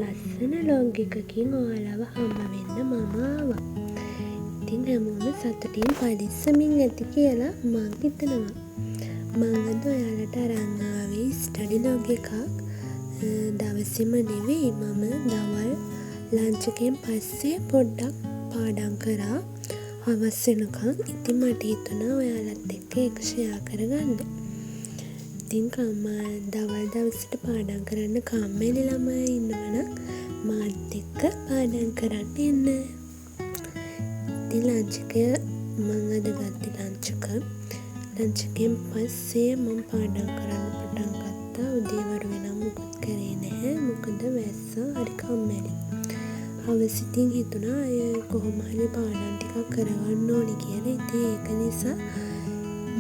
ලස්සන ලොග් එකකින් ඔයාලව හම්බ වෙන්න මම ආවා. ඉතින් හැමෝම සතුටින් පරිස්සමින් ඇති කියලා මං හිතනවා. මං අද ඔයාලට අරන් ආවේ ස්ටඩි ලොග් එකක්. දවසේම නෙවෙයි, මම දවල් ලන්ච් එකෙන් පස්සේ පොඩ්ඩක් පාඩම් කරා හවස් වෙනකන්. ඉතින් මට හිතුණා ඔයාලත් එක්ක ඒක ෂෙයා කරගන්න. ඉතින් දවල් දවසට පාඩම් කරන්න කම්මැලි ළමයි ඉන්නවනම් මාත් එක්ක පාඩම් කරන්න එන්න. ඉතින් ලන්ච් එක මම අද ගත්තේ ලන්ච් එකෙන් පස්සේ මම පාඩම් කරන්න පටන් ගත්තා. උදේවරු වෙනම් මුකුත් කරේ නැහැ, මොකද වැස්ස හරි කම්මැලි. හවස ඉතින් හිතුණා කොහොම හරි පාඩම් ටිකක් කරගන්න ඕනි කියලා. ඉතින් ඒක නිසා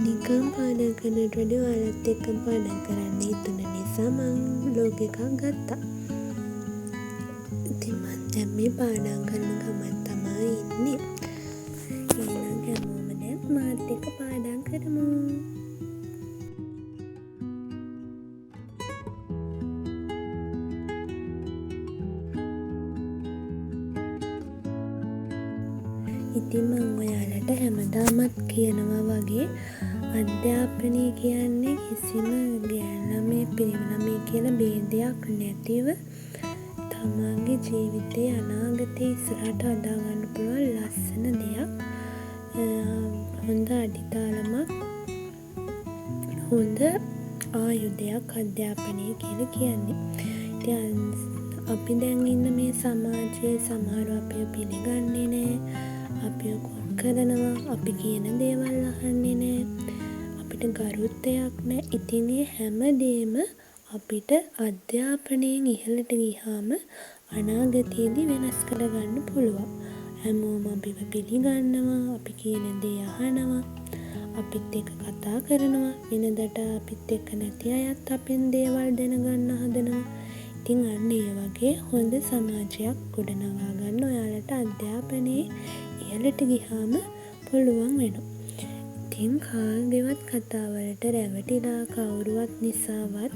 නිකන් පාඩම් කරනට වඩා ඔයාලත් එක්ක පාඩම් කරන්න හිතුන නිසා මං ලොග් එකක් ගත්තා. ඉතින් මං දැන් මේ පාඩම් කරන ගමන් තමයි ඉන්නේ. එහෙනම් හැමෝම දැන් මාත් එක්ක පාඩම් කරමු. ඉතින් මං ඔයාලට හැමදාමත් කියනවා වගේ අධ්‍යාපනය කියන්නේ කිසිම ගෑණු ළමයි පිරිමි ළමයි කියලා ભેදයක් නැතිව තමන්ගේ ජීවිතේ අනාගතේ ඉස්සරහට හදාගන්න පුළුවන් ලස්සන දෙයක්. හොඳ අඩිතාලමක්, හොඳ ආයුධයක් අධ්‍යාපනය කියලා කියන්නේ. ඉතින් අපි දැන් ඉන්න මේ සමාජයේ සමහරව අපිව පිළිගන්නේ නැහැ. අපිව කොන් කරනවා, අපි කියන දේවල් අහන්නේ නැහැ. අපිට ගරුත්වයක් නැහැ. ඉතින් මේ හැමදේම අපිට අධ්‍යාපනයෙන් ඉහළට ගියාම අනාගතයේදී වෙනස් කරගන්න පුළුවන්. හැමෝම අපිව පිළිගන්නවා, අපි කියන දේ අහනවා, අපිත් එක්ක කතා කරනවා. වෙනදට අපිත් එක්ක නැති අයත් අපෙන් දේවල් දැනගන්න හදනවා. ඉතින් අන්න ඒ වගේ හොඳ සමාජයක් ගොඩනගා ගන්න ඔයාලට අධ්‍යාපනයේ ඉහළට ගියාම පුළුවන් වෙනවා. ඉතින් කාගේවත් කතාවලට රැවටිලා කවුරුවත් නිසාවත්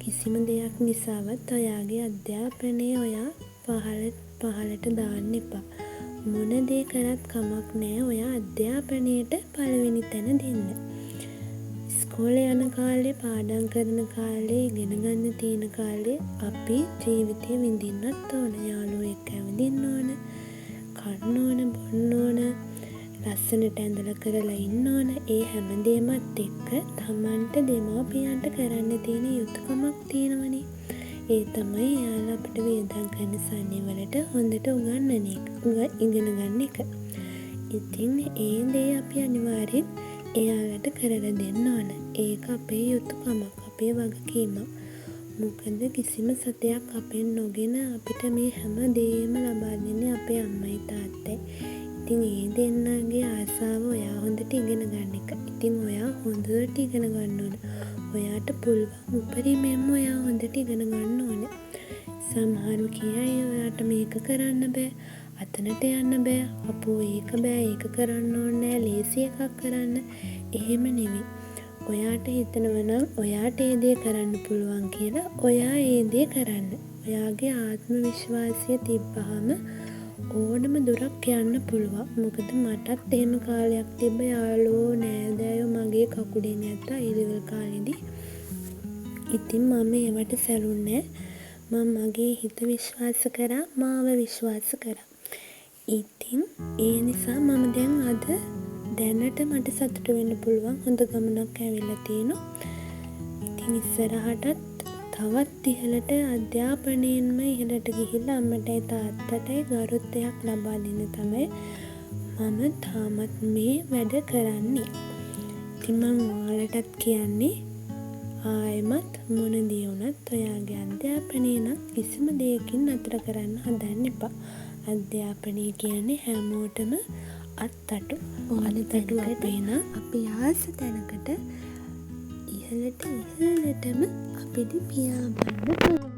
කිසිම දෙයක් නිසාවත් ඔයාගේ අධ්‍යාපනය ඔයා පහළට දාන්න එපා. මොන දේ කරත් කමක් නැහැ. ඔයා අධ්‍යාපනයට පළවෙනි තැන දෙන්න. ඉස්කෝලේ යන කාලේ, පාඩම් කරන කාලේ, ඉගෙන ගන්න තියෙන කාලේ අපි ජීවිතේ විඳින්නත් ඕන. යාළුවෝ එක්ක ඇවිදින්න ඕන, කන්න ඕන, බොන්න ඕන, ලස්සනට ඇඳලා කරලා ඉන්න ඕන. ඒ හැමදේමත් එක්ක තමන්ට දෙමාපියන්ට කරන්න තියෙන යුතුකමක් තියෙනවනේ. ඒ තමයි එයාලා අපිට වේදම් කරන සන්නේවලට හොඳට ඉගෙන ගන්න එක. ඉතින් ඒ දේ අපි අනිවාර්යෙන් එයාලට කරලා දෙන්න ඕන. ඒක අපේ යුතුකමක්, අපේ වගකීමක්. මොකද කිසිම සතයක් අපෙන් නොගෙන අපිට මේ හැම දෙයක්ම ලබා දෙන්නේ අපේ අම්මයි තාත්තයි. ඉතින් ඒ දෙන්නගේ ආසාව ඔයා හොඳට ඉගෙන ගන්න එක. ඉතින් ඔයා හොඳට ඉගෙන ගන්න ඕන. ඔයාට පුළුවන් උපරිමයෙන්ම ඔයා හොඳට ඉගෙන ගන්න ඕන. සමහරු කියයි ඔයාට මේක කරන්න බෑ, අතනට යන්න බෑ, අපෝ ඒක බෑ, ඒක කරන්න ඕනේ, ලේසි එකක් කරන්න. එහෙම නෙවෙයි. ඔයාට හිතනවා නම් ඔයාට ඒ දේ කරන්න පුළුවන් කියලා ඔයා ඒ දේ කරන්න. ඔයාගේ ආත්ම විශ්වාසය තිබ්බහම ඕනම දුරක් යන්න පුළුවන්. මොකද මටත් එහෙම කාලයක් තිබ්බ. යාළුවෝ නෑදෑයෝ මගේ කකුලෙන් ඇත්තා ඒ ලෙවල් කාලෙදී. ඉතින් මම ඒවට සැලුන්නේ. මම මගේ හිත විශ්වාස කරා, මාව විශ්වාස කරා. ඉතින් ඒ නිසා මම දැන් අද දැනට මට සතුට වෙන්න පුළුවන්. හොඳ ගමනක් ඇවිල්ලා තියෙනවා. ඉතින් ඉස්සරහටත් තවත් ඉහළට අධ්‍යාපනයෙන්ම ඉහළට ගිහිල්ලා අම්මටයි තාත්තටයි ගරුත්වයක් ලබා දෙන්න තමයි මම තාමත් මේ වැඩ කරන්නේ. ඉතින් මම ඔයාලටත් කියන්නේ ආයෙමත් මොන දේ වුණත් ඔයාගේ අධ්‍යාපනය නම් කිසිම දෙයකින් නතර කරන්න හදන්න එපා. අධ්‍යාපනය කියන්නේ හැමෝටම අත්තටු. අත්තටු අපේ නම් අපි ආස තැනකට ඉහළටම අපිට පියාඹන්න පුළුවන්.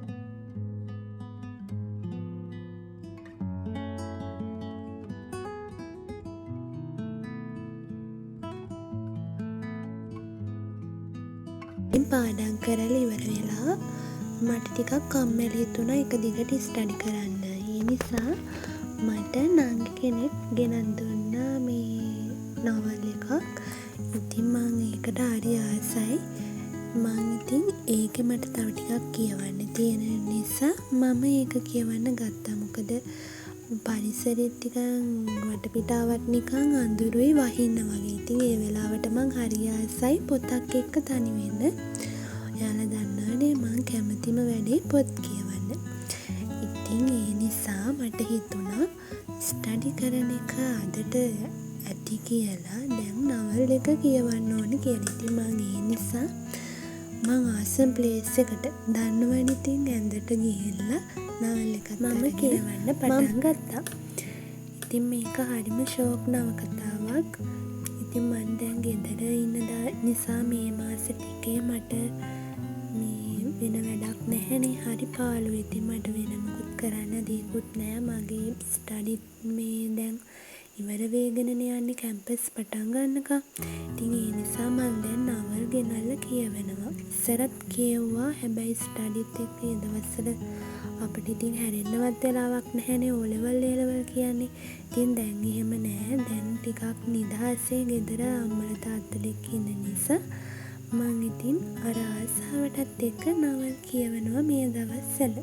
පාඩම් කරලා ඉවර වෙලා මට ටිකක් කම්මැලි හිතුණා එක දිගට ස්ටඩි කරන්න. ඒ නිසා මට නංගි කෙනෙක් ගෙනත් දුන්නා මේ නොවල් එකක්. ඉතින් මං ඒකට හරි ආසයි. මං ඉතින් ඒක මට තව ටිකක් කියවන්න තියෙන නිසා මම ඒක කියවන්න ගත්තා. මොකද පරිසරෙත් ටිකක් වටපිටාවත් නිකන් අඳුරුයි වහින්න වගේ. ඉතින් ඒ වෙලාවට මං හරි ආසයි පොතක් එක්ක තනි වෙන්න. ඔයාලා දන්නවනේ මං කැමතිම වැඩේ පොත් කියවන්න. ඉතින් ඒ නිසා මට හිතුණා ස්ටඩි කරන එක අදට ඇති කියලා දැන් නවල් එක කියවන්න ඕනේ කියලා. ඉතින් මං ඒ නිසා මං ආසම් ප්ලේස් එකට දන්නවනේ ඉතින් ඇඳට ගිහිල්ලා නවල් එකක් මම කියවන්න පටන් ගත්තා. ඉතින් මේක හරිම ෂෝක් නවකතාවක්. ඉතින් මං දැන් ගෙදර ඉන්න නිසා මේ මාස ටිකේ මට වෙන වැඩක් නැහැනේ. හරි පාළුයි. ඉතින් මට වෙන මොකුත් කරන්න දෙයක්වත් නැහැ. මගේ ස්ටඩි මේ දැන් ඉවර වෙගෙනනේ යන්නේ කැම්පස් පටන් ගන්නකම්. ඉතින් ඒ නිසා මම දැන් නවල් ගෙනල්ලා කියවනවා. ඉස්සරත් කියවුවා. හැබැයි ස්ටඩිත් එක්ක ඒ දවස්වල අපිට ඉතින් හැරෙන්නවත් වෙලාවක් නැහැනේ. O level A level කියන්නේ. ඉතින් දැන් එහෙම නැහැ. දැන් ටිකක් නිදහසේ ගෙදර අම්මලා තාත්තලා එක්ක ඉන්න නිසා මං ඉතින් අර ආසාවටත් එක්ක නවල් කියවනවා මේ දවස්වල.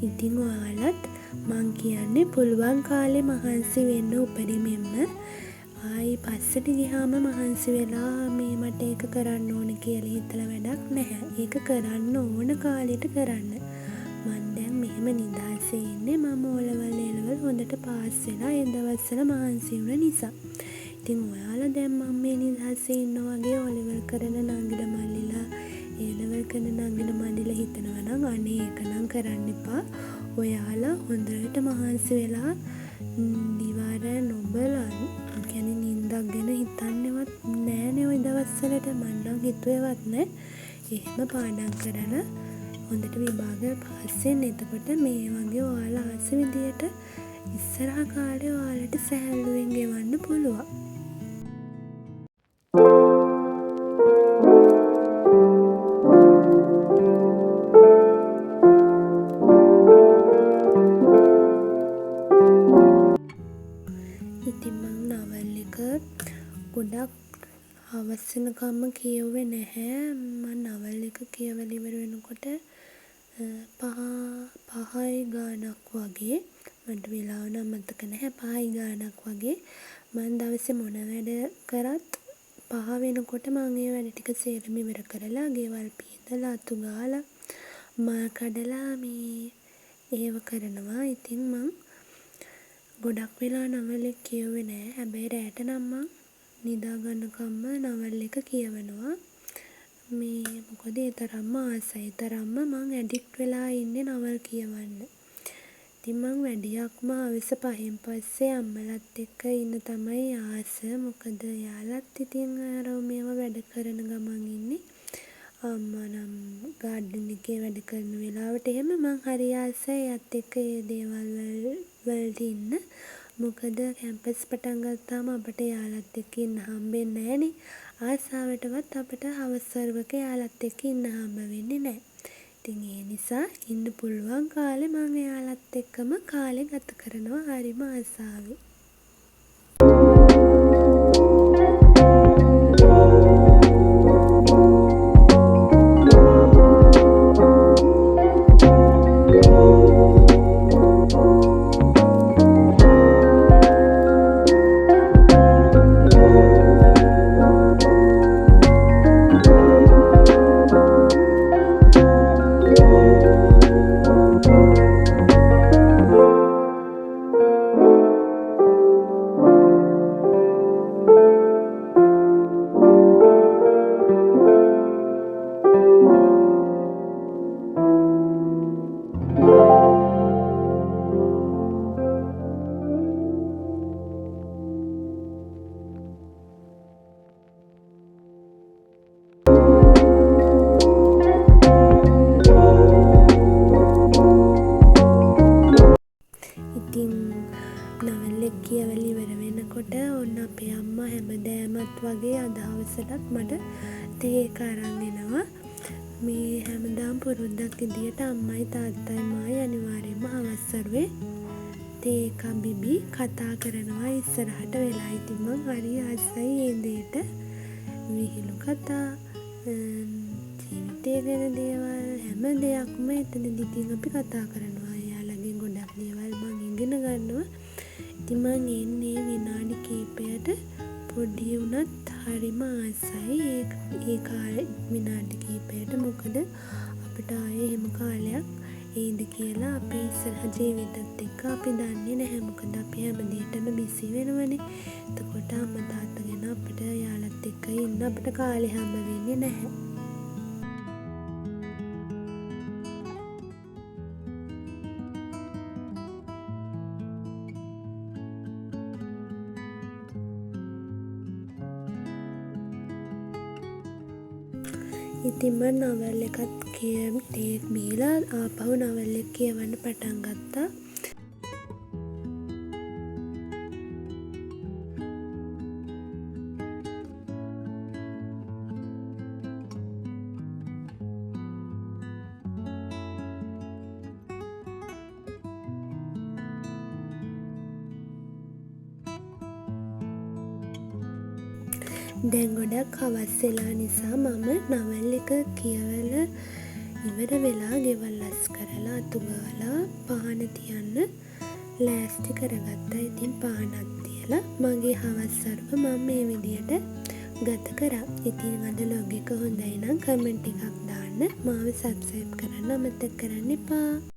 ඉතින් ඔයාලත් මං කියන්නේ පුළුවන් කාලේ මහන්සි වෙන්න උපරිමෙන්ම. ආයි පස්සට ගියාම මහන්සි වෙලා මේ මට ඒක කරන්න ඕන කියලා හිතලා වැඩක් නැහැ. ඒක කරන්න ඕන කාලෙට කරන්න. මං දැන් මෙහෙම නිදහසේ ඉන්නේ. මම O level A level හොඳට පාස් වෙලා ඒ දවස්වල මහන්සි වුණ නිසා. ඉතින් ඔයාලා දැන් මම මේ නිදහසේ ඉන්න වගේ O level කරන නංගිලා මල්ලිලා A level කරන නංගිලා මල්ලිලා හිතනවා නම් අනේ ඒක නම් කරන්න එපා. ඔයාලා හොඳට මහන්සි වෙලා දිවාර නොබලා කියන්නේ නිින්දක් ගැන හිතන්නේවත් නෑනේ ওই දවස්වලට. මම නම් හිතුවේවත් නෑ. එහෙම පාඩම් කරලා හොඳට විභාග පාස් වෙන්න. එතකොට මේ වගේ ඔයාලා ආස විදියට ඉස්සරහ කාලේ ඔයාලට සැහැල්ලුවෙන් ගෙවන්න පුළුවන්. ඉතින් මං නවල් එක ගොඩක් හවස් වෙනකම්ම කියවුවේ නැහැ. මම නවල් එක කියවලා ඉවර වෙනකොට 5යි ගානක් වගේ. මට වෙලාව නම් මතක නැහැ. 5යි ගානක් වගේ. මං දවසේ මොන වැඩ කරත් 5 වෙනකොට මං ඒ වැඩ ටික සේරම ඉවර කරලා ගෙවල් පීදලා අතු ගාලා මා කඩලා මේ ඒව කරනවා. ඉතින් මං ගොඩක් වෙලා නවල් එක කියවුවේ නෑ. හැබැයි රැට නම් මං නිදා ගන්නකම්ම නවල් එක කියවනවා. මේ මොකද ඒ තරම්ම ආසයි. තරම්ම මං ඇඩික්ට් වෙලා ඉන්නේ නවල් කියවන්න. ඉතින් මං වැඩියක්ම හවස 5න් පස්සේ අම්මලත් එක්ක ඉන්න තමයි ආස. මොකද යාළුවත් ඉතින් අර මේව වැඩ කරන ගමන් ඉන්නේ. අම්මා නම් ගාඩන් එකේ වැඩ කරන වෙලාවට එහෙම මං හරි ආසයි එයත් එක්ක ඒ දේවල් වලට ඉන්න. මොකද කැම්පස් පටන් ගත්තාම අපිට යාළුවත් එක්ක ඉන්න හම්බෙන්නේ නැහනේ. ආසාවටවත් අපිට හවස් වරුවක යාළුවත් එක්ක ඉන්න හම්බ වෙන්නේ නැහැ. ඉතින් ඒ නිසා ඉන්න පුළුවන් කාලේ මං එයාලත් එක්කම කාලේ ගත කරනවා හරිම ආසාවෙන්. කියවල ඉවර වෙනකොට ඔන්න අපේ අම්මා හැමදාමත් වගේ අද හවසටත් මට තේ එක අරන් එනවා. මේ හැමදාම පුරුද්දක් විදියට අම්මයි තාත්තයි මායි අනිවාර්යයෙන්ම හවස් වරුවේ තේ එකක් බිබී කතා කරනවා ඉස්සරහට වෙලා. ඉතින් මං හරි ආසයි ඒ දේට. විහිළු කතා, ජීවිතය ගැන දේවල්, හැම දෙයක්ම එතනදී ඉතින් අපි කතා කරනවා. එයාලගෙන් ගොඩක් දේවල් මං ඉගෙන ගන්නවා. ඉතින් මං එන්නේ විනාඩි කිහිපයට පොඩි වුණත් හරිම ආසයි ඒ කාලේ විනාඩි කිහිපයට. මොකද අපිට ආයේ එහෙම කාලයක් එයිද කියලා අපේ ඉස්සරහ ජීවිතත් එක්ක අපි දන්නේ නැහැ. මොකද අපි හැම දෙයකටම බිසි වෙනවනේ. එතකොට අම්මා තාත්තා ගැන අපිට යාළුවත් එක්ක ඉන්න අපිට කාලේ හම්බ වෙන්නේ නැහැ. ඉතින් මම නවල් එකත් තේත් බීලා ආපහු නවල් එක කියවන්න පටන් ගත්තා. දැන් ගොඩක් හවස් වෙලා නිසා මම නවල් එක කියවලා ඉවර වෙලා ගෙවල් අස් කරලා අතු ගාලා පහන තියන්න ලෑස්ති කරගත්තා. ඉතින් පහනක් තියලා මගේ හවස් වරුව මම මේ විදියට ගත කරා. ඉතින් අද ලොග් එක හොඳයි නම් කමෙන්ට් එකක් දාන්න. මාව සබ්ස්ක්‍රයිබ් කරන්න අමතක කරන්න එපා.